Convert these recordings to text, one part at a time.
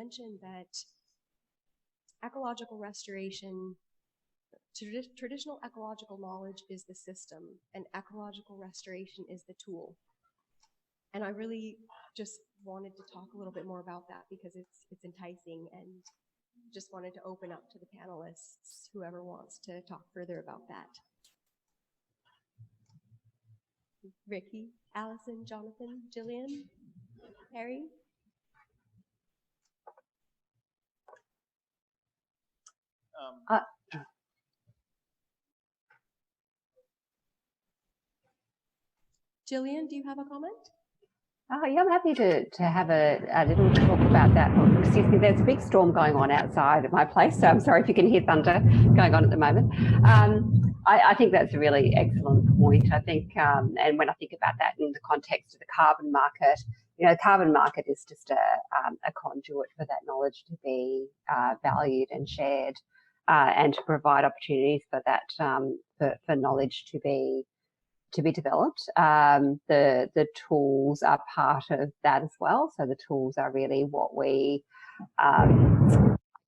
mentioned that ecological restoration, traditional ecological knowledge is the system, and ecological restoration is the tool. And I really just wanted to talk a little bit more about that because it's enticing, and just wanted to open up to the panelists, whoever wants to talk further about that. Ricky, Allison, Jonathan, Jillian, Harry? Jillian, do you have a comment? Yeah, I'm happy to have a little talk about that. Oh, excuse me, there's a big storm going on outside at my place, so I'm sorry if you can hear thunder going on at the moment. I think that's a really excellent point. I think, and when I think about that in the context of the carbon market, you know, the carbon market is just a conduit for that knowledge to be valued and shared, and to provide opportunities for that for knowledge to be developed. The tools are part of that as well. So the tools are really what we, I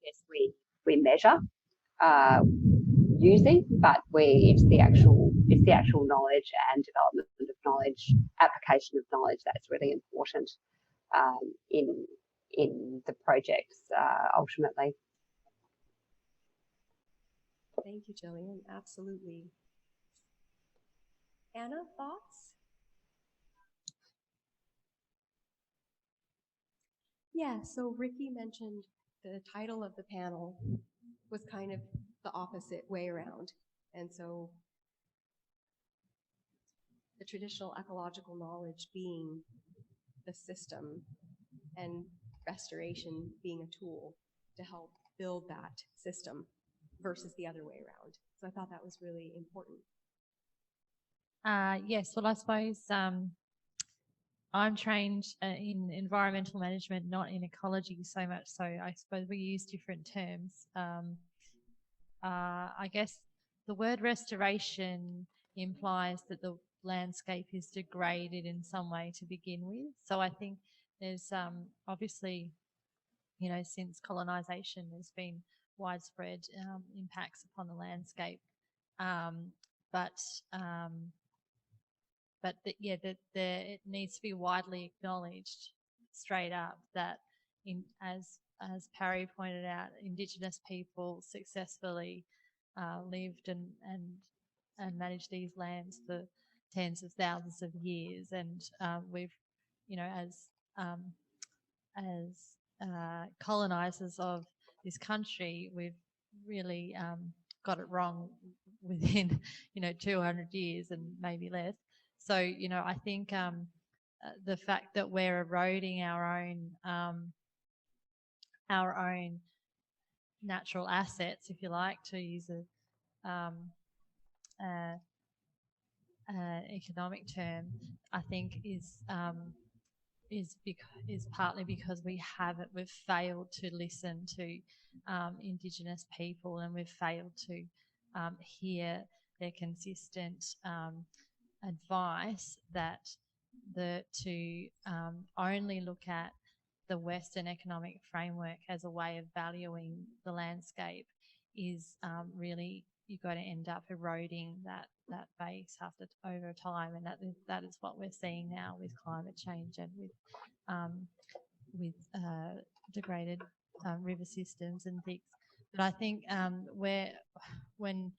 guess we measure using, but it's the actual knowledge and development of knowledge, application of knowledge that's really important in the projects ultimately. Thank you, Jillian. Absolutely. Anna, thoughts? Yeah, so Ricky mentioned the title of the panel was kind of the opposite way around. And so the traditional ecological knowledge being the system and restoration being a tool to help build that system versus the other way around. So I thought that was really important. Yes, well, I suppose I'm trained in environmental management, not in ecology so much, so I suppose we use different terms. I guess the word restoration implies that the landscape is degraded in some way to begin with. So I think there's obviously, you know, since colonisation, there's been widespread impacts upon the landscape, but it needs to be widely acknowledged straight up that, as Parry pointed out, Indigenous people successfully lived and managed these lands for tens of thousands of years, and we've, you know, as colonisers of this country, we've really got it wrong within, you know, 200 years and maybe less. So, you know, I think the fact that we're eroding our own natural assets, if you like, to use a economic term, I think is partly because we've failed to listen to Indigenous people, and we've failed to hear their consistent advice that to only look at the Western economic framework as a way of valuing the landscape is really, you've got to end up eroding that base over time, and that is what we're seeing now with climate change and with degraded river systems and things. But I think when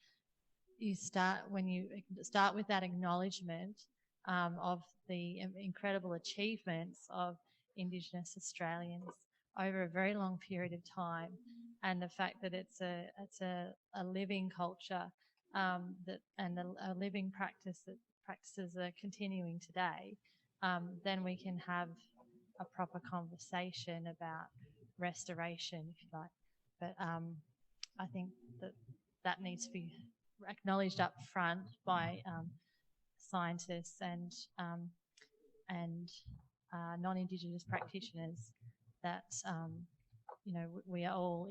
you start with that acknowledgement of the incredible achievements of Indigenous Australians over a very long period of time, and the fact that it's a living culture and a living practice that practices are continuing today, then we can have a proper conversation about restoration, if you like. But I think that needs to be acknowledged up front by scientists and non-Indigenous practitioners, that you know, we are all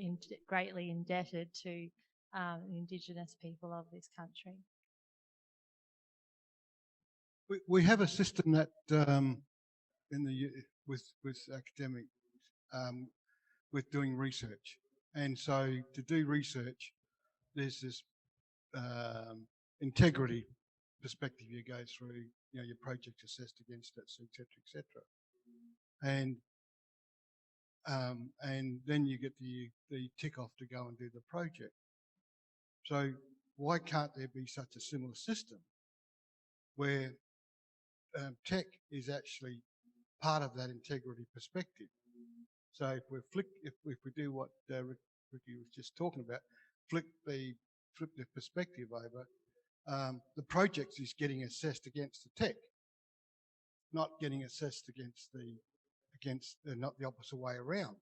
greatly indebted to the Indigenous people of this country. We have a system that with academic, with doing research. And so to do research, there's this integrity perspective you go through, you know, your project assessed against it, et cetera, et cetera. And then you get the tick off to go and do the project. So why can't there be such a similar system where tech is actually part of that integrity perspective? So if we do what Ricky was just talking about, flip the perspective over, the project is getting assessed against the tech, not getting assessed against not the opposite way around.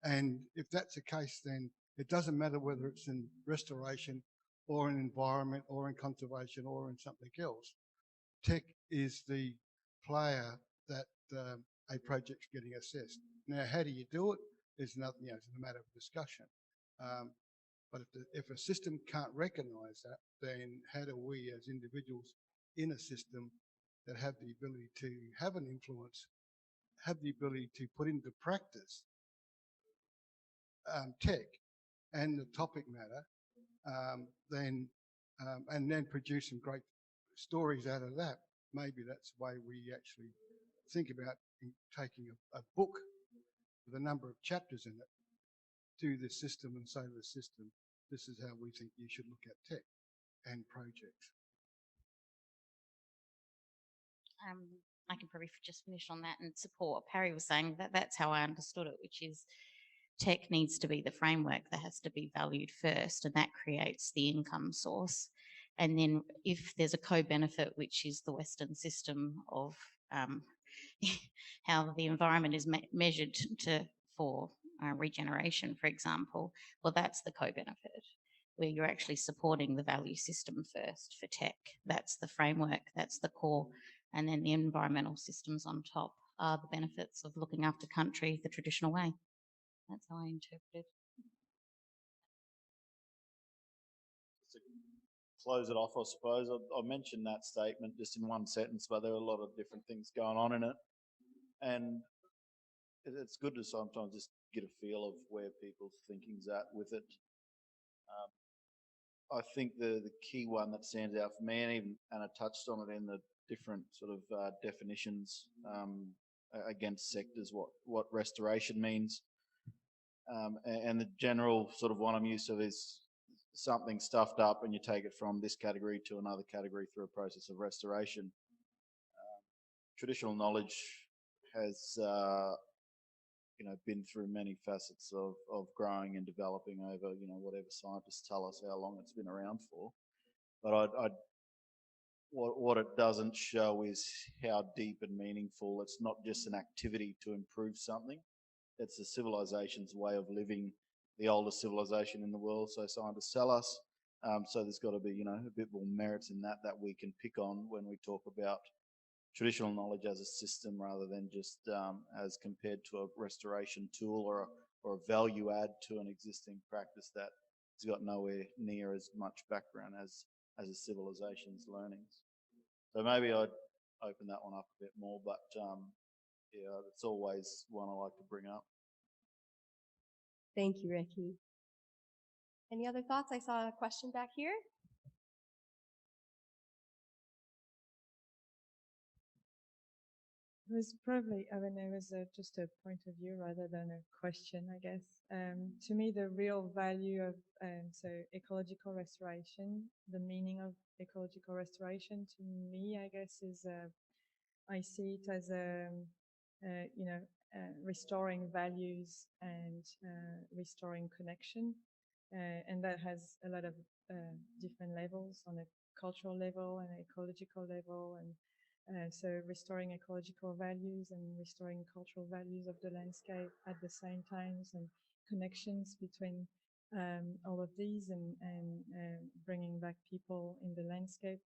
And if that's the case, then it doesn't matter whether it's in restoration or in environment or in conservation or in something else. Tech is the player that a project's getting assessed. Now, how do you do it? Is another, you know, it's a matter of discussion. But if a system can't recognise that, then how do we as individuals in a system that have the ability to have an influence, have the ability to put into practice tech and the topic matter, and then produce some great stories out of that? Maybe that's the way we actually think about taking a book with a number of chapters in it to the system and say to the system, this is how we think you should look at tech and projects. I can probably just finish on that and support what Parry was saying. That's how I understood it, which is tech needs to be the framework that has to be valued first, and that creates the income source. And then if there's a co-benefit, which is the Western system of how the environment is measured for regeneration, for example, well, that's the co-benefit, where you're actually supporting the value system first for tech. That's the framework, that's the core, and then the environmental systems on top are the benefits of looking after country the traditional way. That's how I interpret it. To close it off, I suppose, I mentioned that statement just in one sentence, but there are a lot of different things going on in it. And it's good to sometimes just get a feel of where people's thinking's at with it. I think the key one that stands out for me, and even Anna touched on it in the different sort of definitions against sectors, what restoration means. And the general sort of one I'm used to is something stuffed up and you take it from this category to another category through a process of restoration. Traditional knowledge has been through many facets of growing and developing over, whatever scientists tell us how long it's been around for. But what it doesn't show is how deep and meaningful. It's not just an activity to improve something. It's a civilization's way of living, the oldest civilization in the world, so scientists tell us. So there's got to be, a bit more merits in that we can pick on when we talk about traditional knowledge as a system, rather than just as compared to a restoration tool or a value add to an existing practice that has got nowhere near as much background as a civilization's learnings. So maybe I'd open that one up a bit more, but yeah, it's always one I like to bring up. Thank you, Ricky. Any other thoughts? I saw a question back here. It was probably, I mean, it was just a point of view rather than a question, I guess. To me, the real value of ecological restoration, the meaning of ecological restoration to me, I guess, is I see it as restoring values and restoring connection, and that has a lot of different levels, on a cultural level and an ecological level, and so restoring ecological values and restoring cultural values of the landscape at the same times, and connections between all of these, and bringing back people in the landscape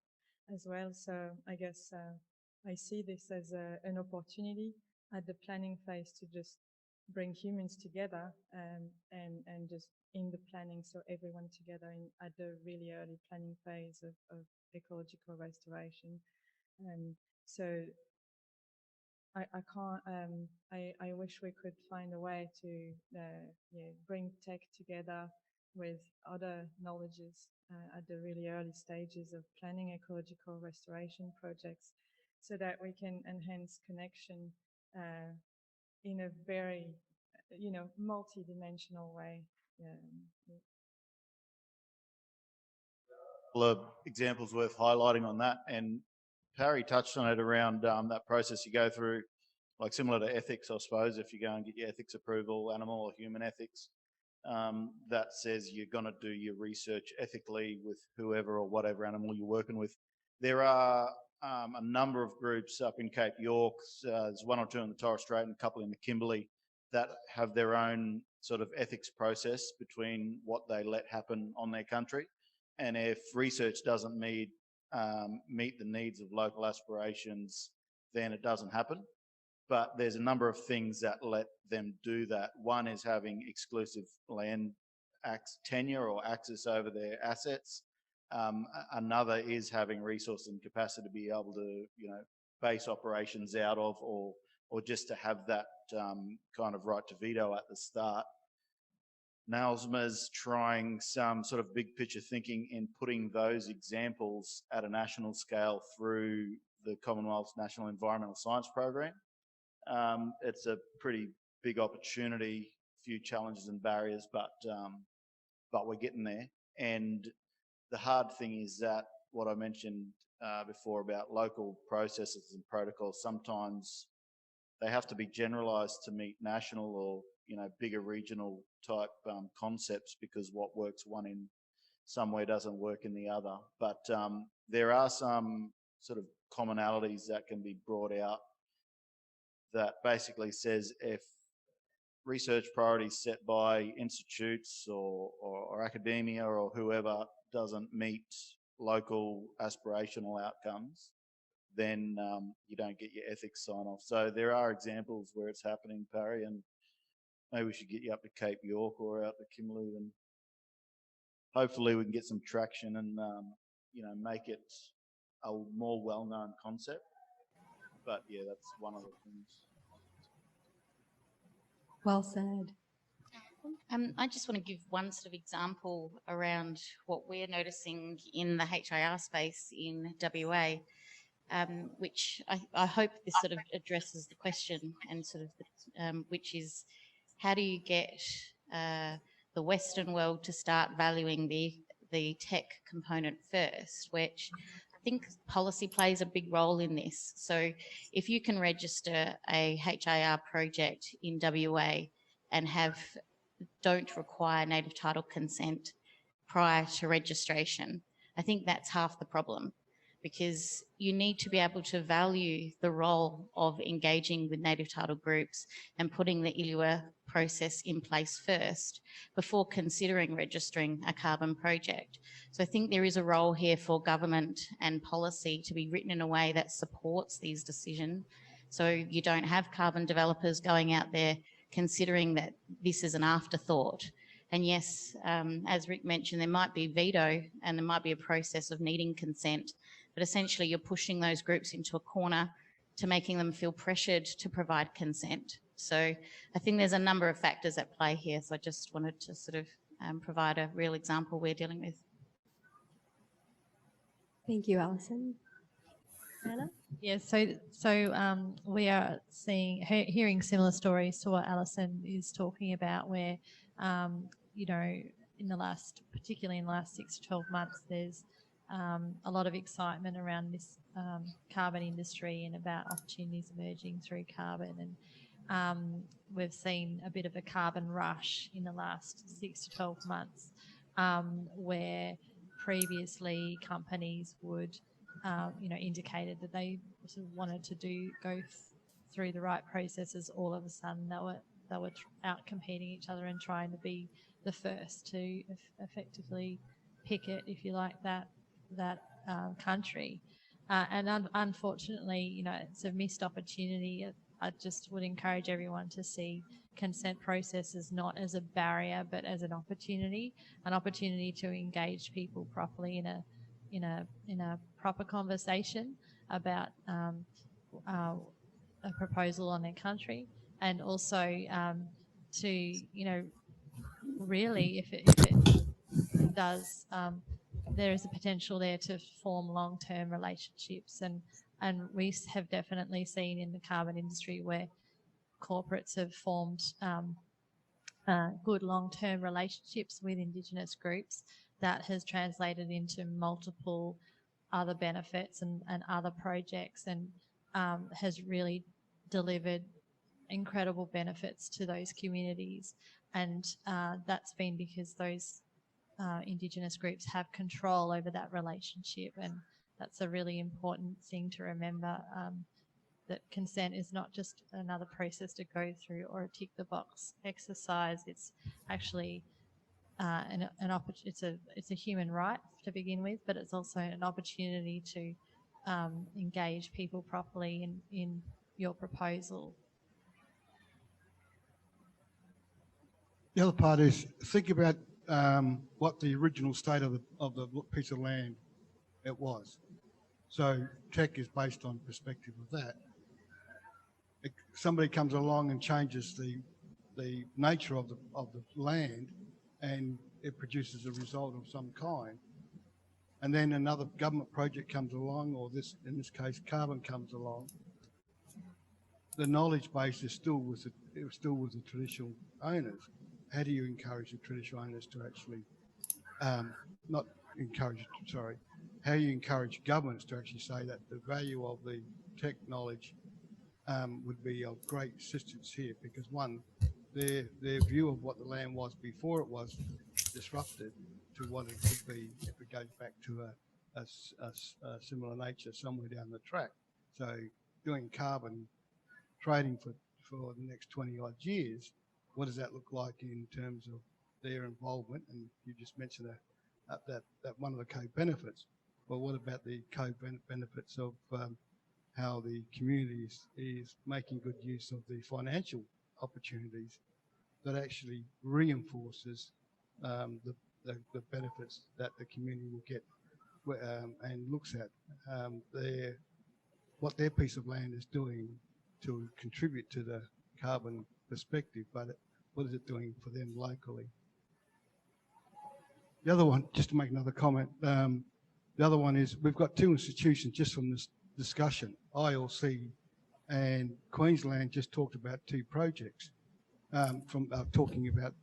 as well. So I guess I see this as an opportunity at the planning phase to just bring humans together and just in the planning, so everyone together at the really early planning phase of ecological restoration. So I can't. I wish we could find a way to bring tech together with other knowledges at the really early stages of planning ecological restoration projects, so that we can enhance connection in a very, multi-dimensional way. Couple of examples worth highlighting on that, and Parry touched on it around that process you go through, like similar to ethics, I suppose. If you go and get your ethics approval, animal or human ethics, that says you're going to do your research ethically with whoever or whatever animal you're working with. There are a number of groups up in Cape York. There's one or two in the Torres Strait and a couple in the Kimberley that have their own sort of ethics process between what they let happen on their country. And if research doesn't meet the needs of local aspirations, then it doesn't happen. But there's a number of things that let them do that. One is having exclusive land tenure or access over their assets. Another is having resource and capacity to be able to, base operations out of, or just to have that kind of right to veto at the start. NALSMA's trying some sort of big picture thinking in putting those examples at a national scale through the Commonwealth's National Environmental Science Program. It's a pretty big opportunity, few challenges and barriers, but we're getting there. And the hard thing is that what I mentioned before about local processes and protocols, sometimes they have to be generalized to meet national or bigger regional type concepts, because what works one in somewhere doesn't work in the other. But there are some sort of commonalities that can be brought out that basically says if research priorities set by institutes or academia or whoever doesn't meet local aspirational outcomes, then you don't get your ethics sign off. So there are examples where it's happening, Parry, and maybe we should get you up to Cape York or out to Kimberley, and hopefully we can get some traction and make it a more well-known concept. But yeah, that's one of the things. Well said. I just want to give one sort of example around what we're noticing in the HIR space in WA, which I hope this sort of addresses the question, and sort of which is, how do you get the Western world to start valuing the tech component first, which I think policy plays a big role in this. So if you can register a HIR project in WA and don't require native title consent prior to registration, I think that's half the problem, because you need to be able to value the role of engaging with native title groups and putting the ILUA process in place first before considering registering a carbon project. So I think there is a role here for government and policy to be written in a way that supports these decisions, so you don't have carbon developers going out there considering that this is an afterthought. And yes, as Rick mentioned, there might be veto and there might be a process of needing consent, but essentially you're pushing those groups into a corner to making them feel pressured to provide consent. So I think there's a number of factors at play here. So I just wanted to sort of provide a real example we're dealing with. Thank you, Alison. Anna? Yeah, so we are hearing similar stories to what Alison is talking about, where particularly in the last 6 to 12 months, there's a lot of excitement around this carbon industry and about opportunities emerging through carbon, and we've seen a bit of a carbon rush in the last 6 to 12 months, where previously companies would indicated that they sort of wanted to go through the right processes. All of a sudden they were out competing each other and trying to be the first to effectively picket, if you like, that country. And unfortunately, it's a missed opportunity. I just would encourage everyone to see consent processes not as a barrier, but as an opportunity to engage people properly in a proper conversation about a proposal on their country, and also to, you know, really, if it does, there is a potential there to form long-term relationships, and we have definitely seen in the carbon industry where corporates have formed good long-term relationships with Indigenous groups that has translated into multiple other benefits and other projects, and has really delivered incredible benefits to those communities. And that's been because those Indigenous groups have control over that relationship, and that's a really important thing to remember, that consent is not just another process to go through or a tick the box exercise. It's actually an it's a human right to begin with, but it's also an opportunity to engage people properly in your proposal. The other part is think about what the original state of the piece of land it was. So tech is based on perspective of that. Somebody comes along and changes the nature of the land, and it produces a result of some kind. And then another government project comes along, or in this case, carbon comes along. The knowledge base is still with the traditional owners. How do you encourage the traditional owners to actually not encourage? Sorry, how you encourage governments to actually say that the value of the tech knowledge would be of great assistance here, because one, their view of what the land was before it was disrupted to what it could be if it goes back to a similar nature somewhere down the track. So doing carbon trading for the next 20 odd years, what does that look like in terms of their involvement? And you just mentioned that one of the co-benefits. Well, what about the co-benefits of how the community is making good use of the financial opportunities that actually reinforces the benefits that the community will get, and looks at what their piece of land is doing to contribute to the carbon perspective, but what is it doing for them locally? The other one, just to make another comment, the other one is we've got two institutions just from this discussion, ILC and Queensland just talked about two projects from talking about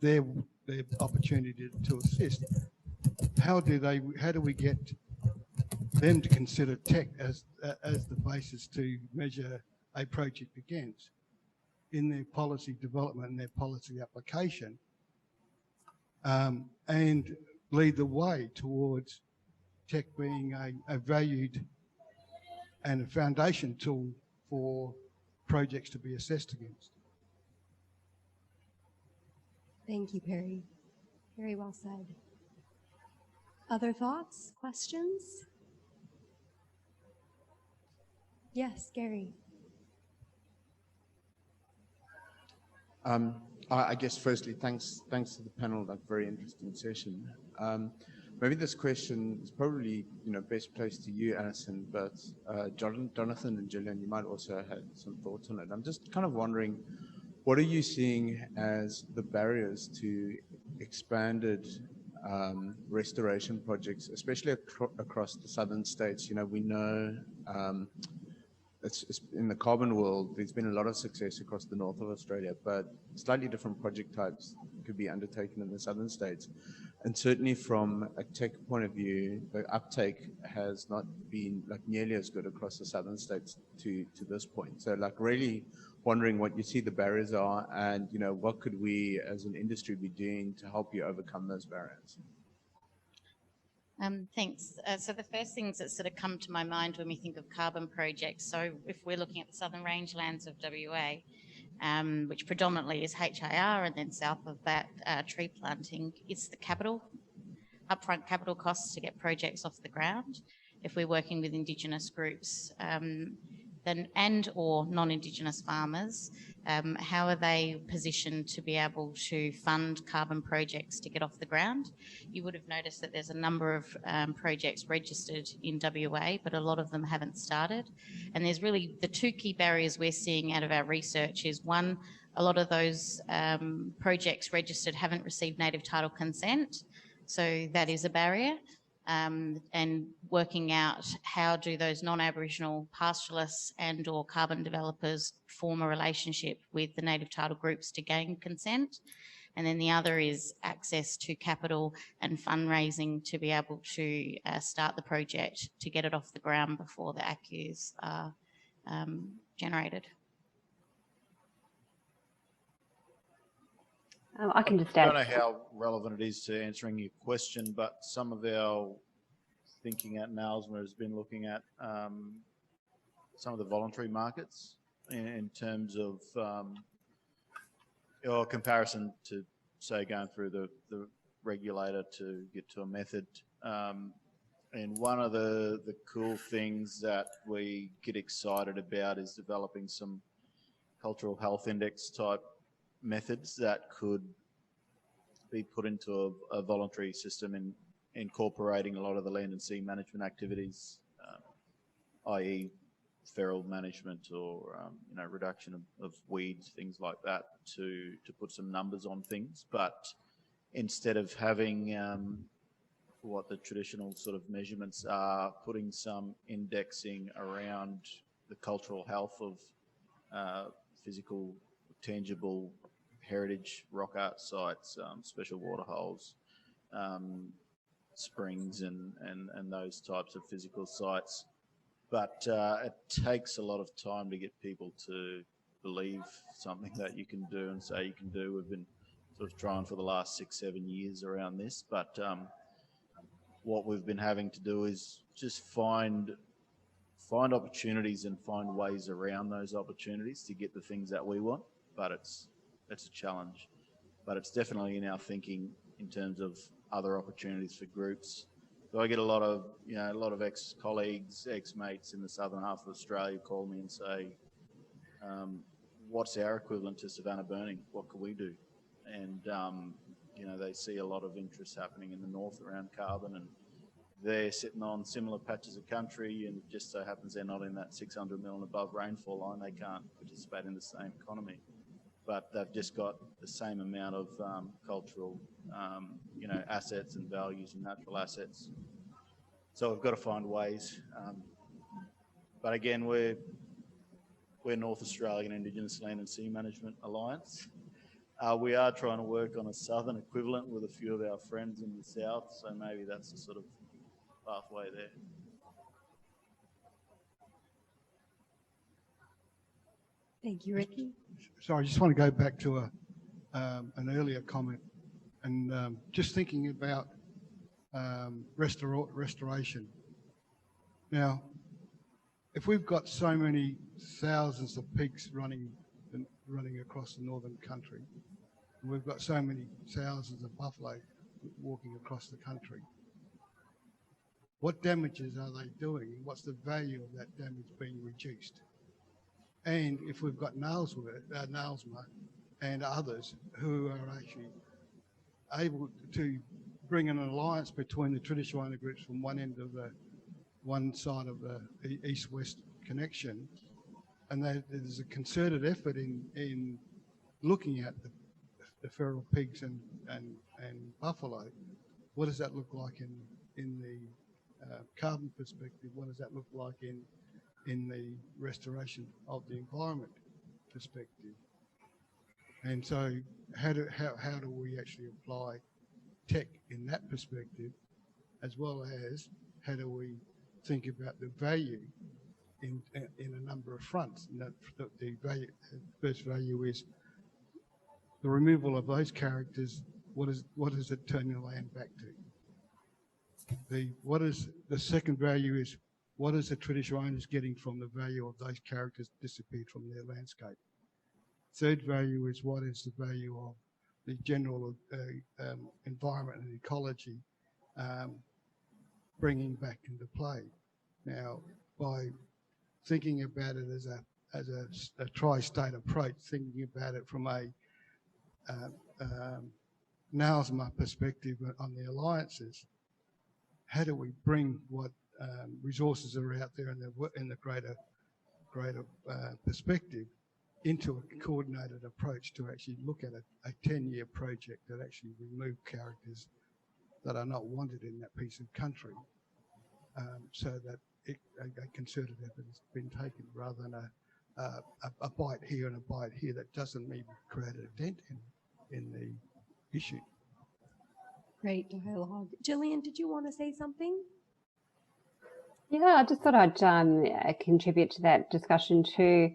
their opportunity to assist. How do we get them to consider tech as the basis to measure a project against in their policy development and their policy application, and lead the way towards tech being a valued and a foundation tool for projects to be assessed against? Thank you, Perry. Very well said. Other thoughts, questions? Yes, Gary. I guess firstly, thanks to the panel, that very interesting session. Maybe this question is probably best placed to you, Alison, but Jonathan and Gillian, you might also have some thoughts on it. I'm just kind of wondering, what are you seeing as the barriers to expanded restoration projects, especially across the southern states? We know it's in the carbon world, there's been a lot of success across the north of Australia, but slightly different project types could be undertaken in the southern states. And certainly from a tech point of view, the uptake has not been nearly as good across the southern states to this point. So really wondering what you see the barriers are, and what could we as an industry be doing to help you overcome those barriers? Thanks. So the first things that sort of come to my mind when we think of carbon projects, so if we're looking at the southern rangelands of WA, which predominantly is HIR, and then south of that tree planting, it's the upfront capital costs to get projects off the ground. If we're working with Indigenous groups then and or non-Indigenous farmers, how are they positioned to be able to fund carbon projects to get off the ground? You would have noticed that there's a number of projects registered in WA, but a lot of them haven't started. And there's really the two key barriers we're seeing out of our research is one, a lot of those projects registered haven't received native title consent. So that is a barrier. And working out how do those non-Aboriginal pastoralists and or carbon developers form a relationship with the native title groups to gain consent. And then the other is access to capital and fundraising to be able to start the project to get it off the ground before the ACCUs are generated. I can just I add. don't know how relevant it is to answering your question, but some of our thinking at NALSMA has been looking at some of the voluntary markets in terms of or comparison to, say, going through the regulator to get to a method. And one of the cool things that we get excited about is developing some cultural health index type methods that could be put into a voluntary system in incorporating a lot of the land and sea management activities, i.e. feral management or you know, reduction of weeds, things like that, to put some numbers on things. But instead of having what the traditional sort of measurements are, putting some indexing around the cultural health of physical, tangible heritage rock art sites, special waterholes, springs and those types of physical sites. But it takes a lot of time to get people to believe something that you can do and say you can do. We've been sort of trying for the last 6-7 years around this, but what we've been having to do is just find opportunities and find ways around those opportunities to get the things that we want. But it's a challenge. But it's definitely in our thinking in terms of other opportunities for groups. So I get a lot of, you know, a lot of ex-colleagues, ex-mates in the southern half of Australia call me and say, what's our equivalent to Savannah burning? What can we do? And, you know, they see a lot of interest happening in the north around carbon, and they're sitting on similar patches of country, and it just so happens they're not in that 600 mil and above rainfall line. They can't participate in the same economy, but they've just got the same amount of cultural, you know, assets and values and natural assets. So we've got to find ways. But again, we're North Australian Indigenous Land and Sea Management Alliance. We are trying to work on a southern equivalent with a few of our friends in the south, so maybe that's the sort of pathway there. Thank you, Ricky. So I just want to go back to an earlier comment, and just thinking about restoration. Now, if we've got so many thousands of pigs running across the northern country, and we've got so many thousands of buffalo walking across the country, what damages are they doing? What's the value of that damage being reduced? And if we've got NALSMA and others who are actually able to bring an alliance between the traditional owner groups from one side of the east-west connection, and there's a concerted effort in looking at the feral pigs and buffalo, what does that look like in the carbon perspective? What does that look like in the restoration of the environment perspective? And so how do we actually apply tech in that perspective, as well as how do we think about the value in a number of fronts? And the first value is the removal of those characters. What does it turn the land back to? The second value is, what is the traditional owners getting from the value of those characters disappeared from their landscape? Third value is, what is the value of the general environment and ecology bringing back into play? Now, by thinking about it a tri-state approach, thinking about it from a NALSMA perspective on the alliances. How do we bring what resources are out there in the greater perspective into a coordinated approach to actually look at a 10-year project that actually remove characters that are not wanted in that piece of country, so that a concerted effort has been taken rather than a bite here and a bite here that doesn't even create a dent in the issue. Great dialogue. Gillian, did you want to say something? Yeah, I just thought I'd contribute to that discussion too,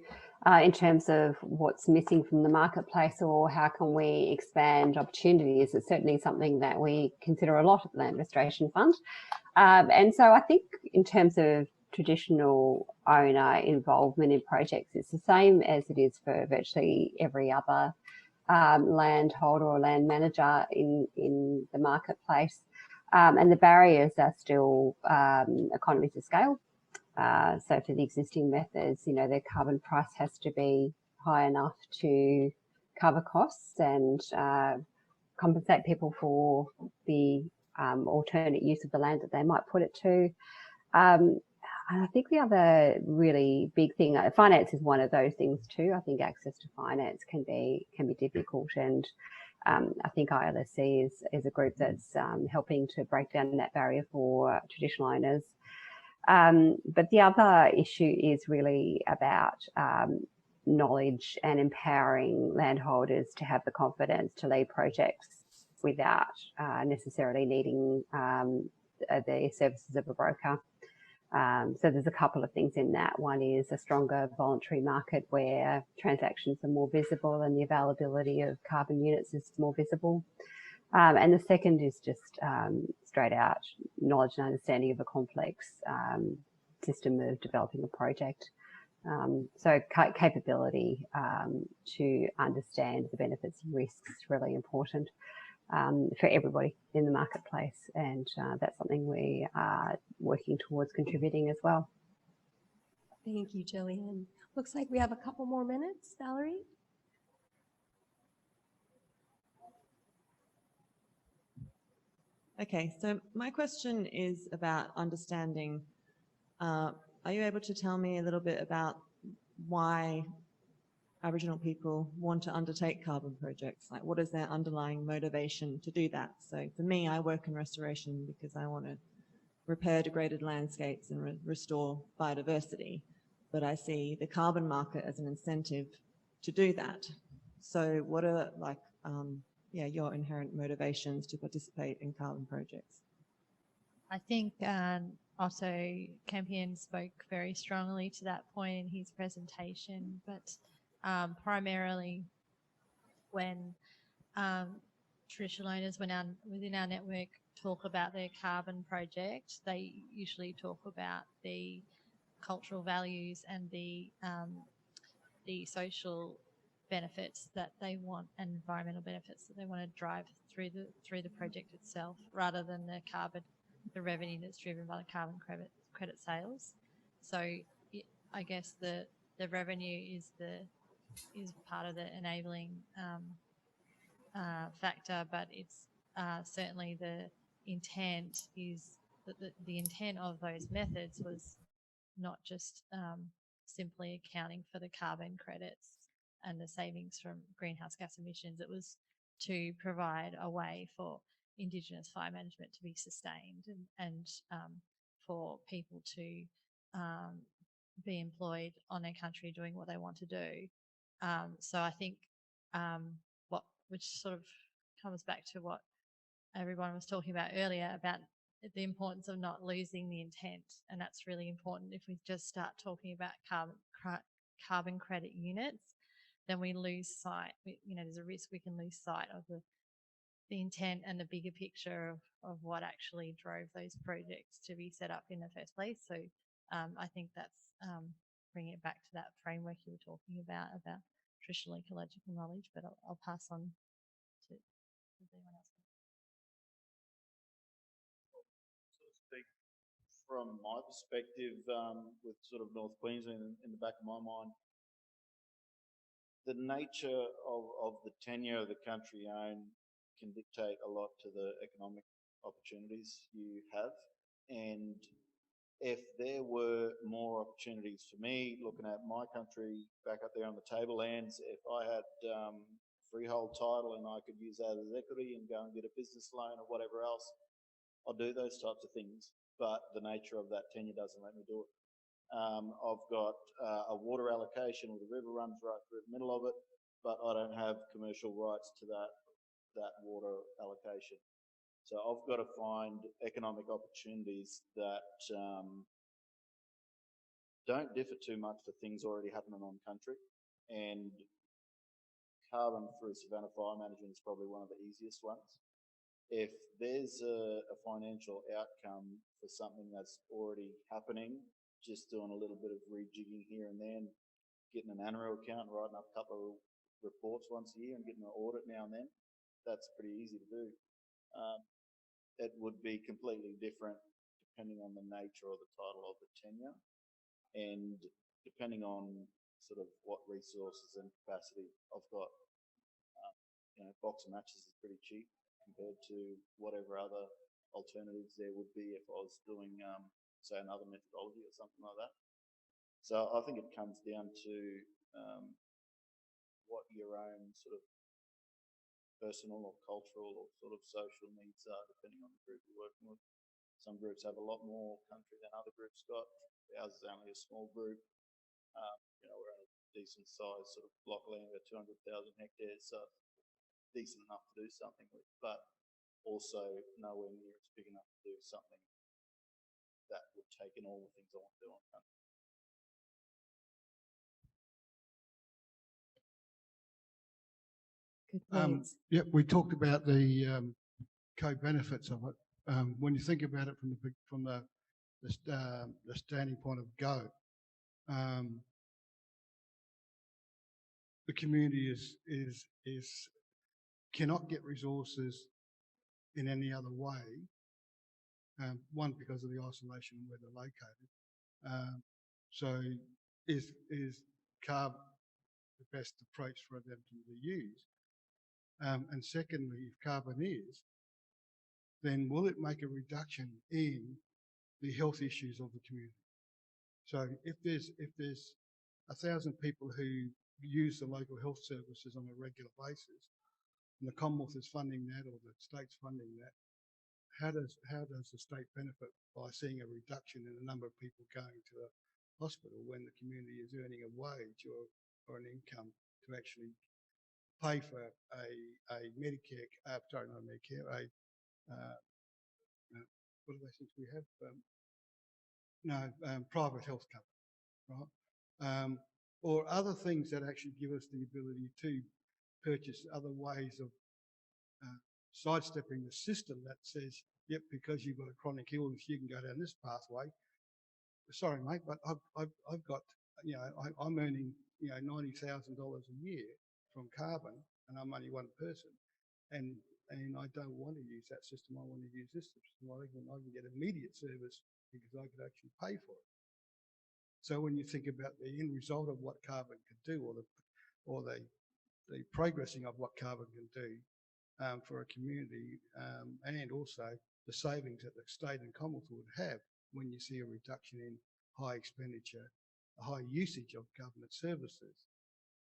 in terms of what's missing from the marketplace or how can we expand opportunities. It's certainly something that we consider a lot at the Land Restoration Fund. And so I think in terms of traditional owner involvement in projects, it's the same as it is for virtually every other landholder or land manager in the marketplace. And the barriers are still economies of scale. So for the existing methods, their carbon price has to be high enough to cover costs and compensate people for the alternate use of the land that they might put it to. And I think the other really big thing, finance is one of those things too. I think access to finance can be difficult, and I think ILSC is a group that's helping to break down that barrier for traditional owners. But the other issue is really about knowledge and empowering landholders to have the confidence to lead projects without necessarily needing the services of a broker. So there's a couple of things in that. One is a stronger voluntary market where transactions are more visible and the availability of carbon units is more visible. And the second is just straight out knowledge and understanding of a complex system of developing a project. So capability to understand the benefits and risks is really important for everybody in the marketplace, and that's something we are working towards contributing as well. Thank you, Gillian. Looks like we have a couple more minutes. Valerie? Okay, so my question is about understanding. Are you able to tell me a little bit about why Aboriginal people want to undertake carbon projects? Like, what is their underlying motivation to do that? So for me, I work in restoration because I want to repair degraded landscapes and restore biodiversity, but I see the carbon market as an incentive to do that. So what are your inherent motivations to participate in carbon projects? I think Otto Campion spoke very strongly to that point in his presentation, but primarily when traditional owners within our network talk about their carbon project, they usually talk about the cultural values and the social benefits that they want and environmental benefits that they want to drive through the project itself, rather than the revenue that's driven by the carbon credit sales. So I guess the revenue is part of the enabling factor, but it's certainly the intent is that the intent of those methods was not just simply accounting for the carbon credits and the savings from greenhouse gas emissions. It was to provide a way for Indigenous fire management to be sustained and for people to be employed on their country doing what they want to do. So I think which sort of comes back to what everyone was talking about earlier about the importance of not losing the intent, and that's really important. If we just start talking about carbon credit units, then we lose sight. There's a risk we can lose sight of the intent and the bigger picture of what actually drove those projects to be set up in the first place. So I think that's bringing it back to that framework you were talking about traditional ecological knowledge, but I'll pass on to anyone else. From my perspective, with sort of North Queensland in the back of my mind, the nature of the tenure of the country you own can dictate a lot to the economic opportunities you have. And if there were more opportunities for me, looking at my country back up there on the tablelands, if I had freehold title and I could use that as equity and go and get a business loan or whatever else, I'll do those types of things. But the nature of that tenure doesn't let me do it. I've got a water allocation where the river runs right through the middle of it, but I don't have commercial rights to that water allocation. So I've got to find economic opportunities that don't differ too much to things already happening on country. And carbon through Savannah Fire Management is probably one of the easiest ones. If there's a financial outcome for something that's already happening, just doing a little bit of rejigging here and then, getting an annual account, writing up a couple of reports once a year and getting an audit now and then, that's pretty easy to do. It would be completely different depending on the nature or the title of the tenure and depending on sort of what resources and capacity I've got. Box of matches is pretty cheap compared to whatever other alternatives there would be if I was doing, say, another methodology or something like that. So I think it comes down to what your own sort of personal or cultural or sort of social needs are, depending on the group you're working with. Some groups have a lot more country than other groups got. Ours is only a small group. We're on a decent size sort of block land, about 200,000 hectares, so decent enough to do something with, but also nowhere near as big enough to do something that would take in all the things I want to do on country. Good points. Yeah, we talked about the co-benefits of it. When you think about it from the standing point of go, the community cannot get resources in any other way. One, because of the isolation where they're located. So is carbon the best approach for them to use? And secondly, if carbon is, then will it make a reduction in the health issues of the community? So if there's 1,000 people who use the local health services on a regular basis, and the Commonwealth is funding that or the state's funding that, how does the state benefit by seeing a reduction in the number of people going to the hospital when the community is earning a wage or an income to actually pay for a Medicare, sorry, not a Medicare, what do they think we have? Private health cover, right? Or other things that actually give us the ability to purchase other ways of sidestepping the system that says, yep, because you've got a chronic illness, you can go down this pathway. Sorry, mate, but I've got, I'm earning, $90,000 a year from carbon, and I'm only one person, and I don't want to use that system. I want to use this system. I can get immediate service because I could actually pay for it. So when you think about the end result of what carbon can do, or the progressing of what carbon can do for a community, and also the savings that the state and Commonwealth would have when you see a reduction in high expenditure, a high usage of government services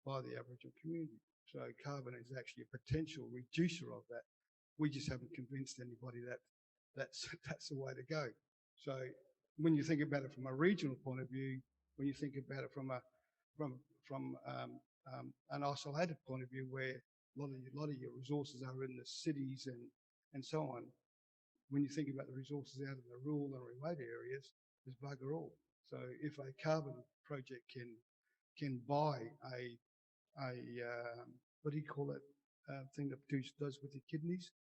by the Aboriginal community. So carbon is actually a potential reducer of that. We just haven't convinced anybody that that's the way to go. So when you think about it from a regional point of view, when you think about it from an isolated point of view, where a lot of your resources are in the cities and so on, when you think about the resources out in the rural and remote areas, there's bugger all. So if a carbon project can buy a what do you call it, thing that does with your kidneys?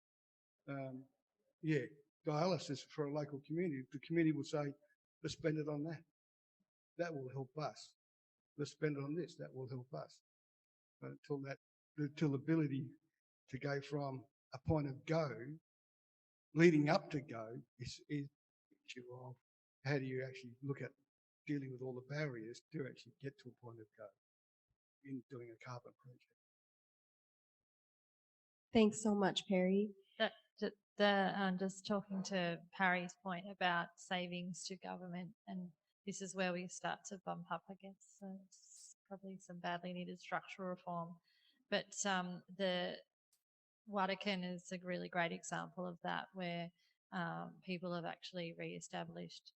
Dialysis for a local community. The community will say, let's spend it on that. That will help us. Let's spend it on this. That will help us. But until the ability to go from a point of go, leading up to go, is issue of how do you actually look at dealing with all the barriers to actually get to a point of go. in doing a carbon project. Thanks so much, Perry. Just talking to Parry's point about savings to government, and this is where we start to bump up against probably some badly needed structural reform. But the Watercan is a really great example of that, where people have actually re-established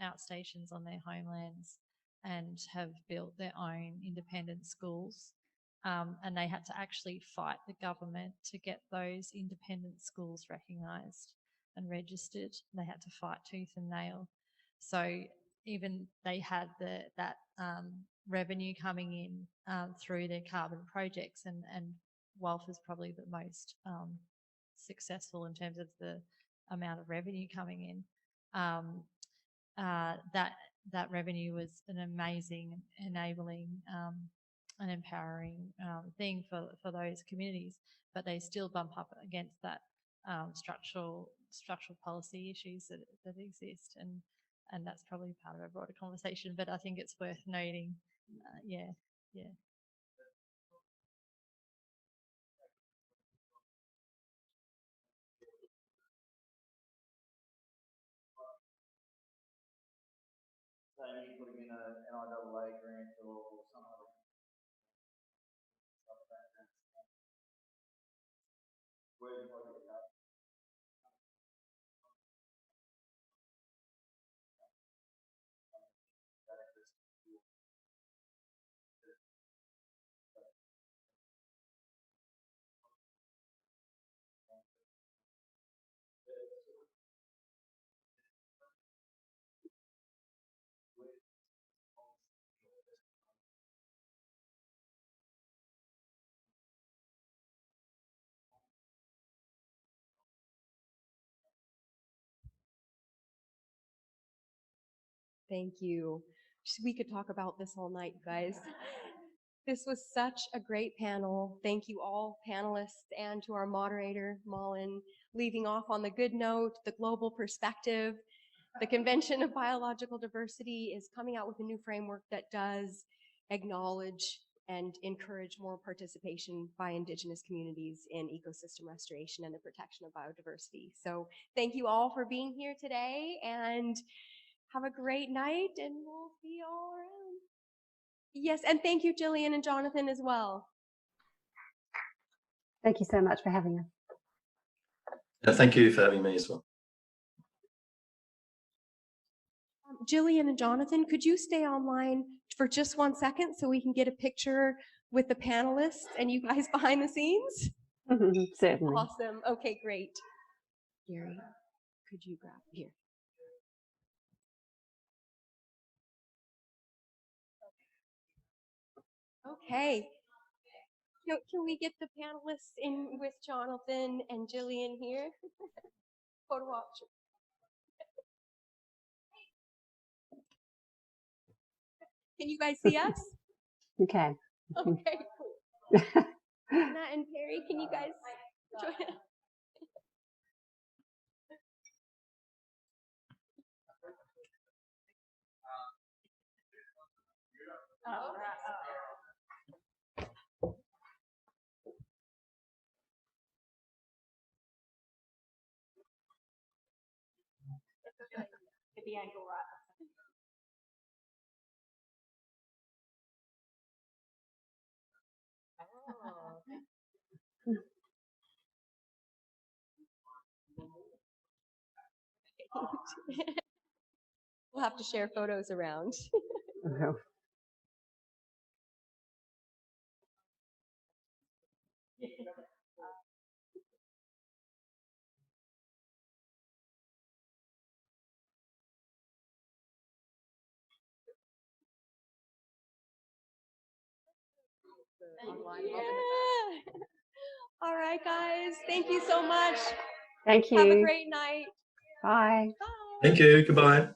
outstations on their homelands and have built their own independent schools. And they had to actually fight the government to get those independent schools recognised and registered. They had to fight tooth and nail. So even they had that revenue coming in through their carbon projects, and WALF is probably the most successful in terms of the amount of revenue coming in. That revenue was an amazing, enabling and empowering thing for those communities, but they still bump up against that structural policy issues that exist, and that's probably part of a broader conversation. But I think it's worth noting. Yeah. So you're putting in an NIAA grant or some other stuff like that. Where do you want to get that? Thank you. We could talk about this all night, guys. This was such a great panel. Thank you all panelists, and to our moderator, Malin, leaving off on the good note, the global perspective. The Convention of Biological Diversity is coming out with a new framework that does acknowledge and encourage more participation by Indigenous communities in ecosystem restoration and the protection of biodiversity. So thank you all for being here today, and have a great night, and we'll see you all around. Yes, and thank you, Jillian and Jonathan, as well. Thank you so much for having us. Yeah, thank you for having me as well. Jillian and Jonathan, could you stay online for just 1 second so we can get a picture with the panelists and you guys behind the scenes? Certainly. Awesome. Okay, great. Gary, could you grab here? Okay. Can we get the panelists in with Jonathan and Jillian here? Photo op. Can you guys see us? Okay. Okay, cool. Anna and Perry, can you guys join us? Get the angle right. We'll have to share photos around. Yeah. All right, guys. Thank you so much. Thank you. Have a great night. Bye. Bye. Thank you. Goodbye.